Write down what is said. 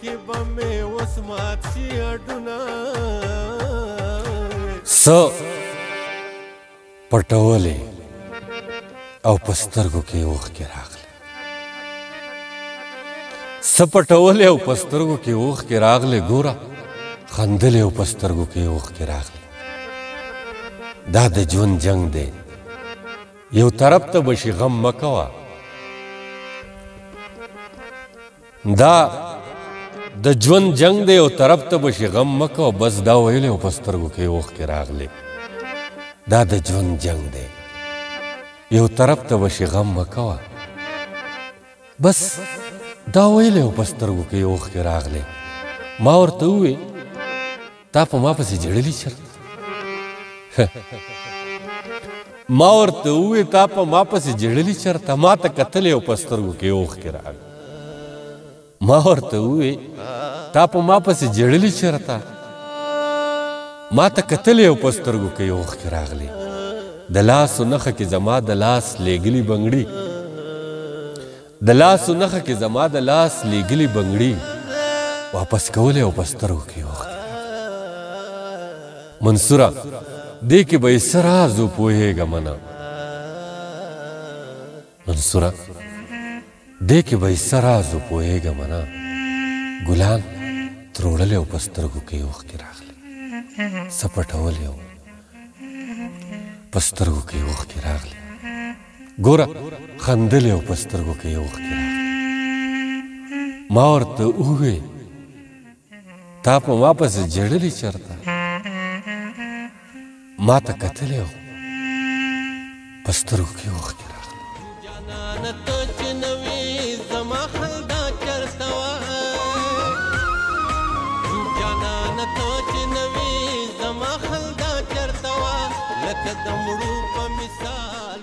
کې به مې اوس مات شي اډونه څه پټولې او په سترګو کې اوښکې راغلې څه پټولې او په سترګو کې اوښکې راغلې ګوره خندلې او په سترګو کې اوښکې راغلې دا د ژوند جنګ دی یو طرف ته به شي غم مه کوه دا د ژوند جنګ دی یو طرف ته به شي غم مه کوه بس دا ویلې او په سترګو کې اوښکې راغلې دا د ژوند جنګ دی یو طرف ته به شي غم مه کوه بس دا ویلې او په سترګو کې اوښکې راغلې ما ورته ووې تا په ما پسې جړلي چېرته ما ورته ووې تا په ما پسې جړلي چېرته ما ته کتلې او په سترګو کې اوښکې راغلې ما ورته ووې تا په ما پسې جړلي چېرته ما ته کتلې او په سترګو کې اوښکې راغلې د لاسو نښه کې زما د لاس لیږلي بنګړي د لاسو نښه کې زما د لاس لیږلي بنګړي واپس کولې او په سترګو کې اوښکې منصوره دې کې به یې څه راز وپوهېږه نه منصوره دې کې به یې څه راز وپوهېږه نه ګلان تروړلې او په سترګو کې اوښکې راغلې څه پټولې او په سترګو کې اوښکې راغلې ګوره خندلې او په سترګو کې اوښکې راغلې ما ورته ووې تا په ما پسې جړلې چېرته ما ته کتلې او په سترګو کې اوښکې راغلې جانانه ته چې نه وې زما خندا چېرته وه جانانه ته چې نه وې زما خندا چېرته وه لکه د مړو په مثال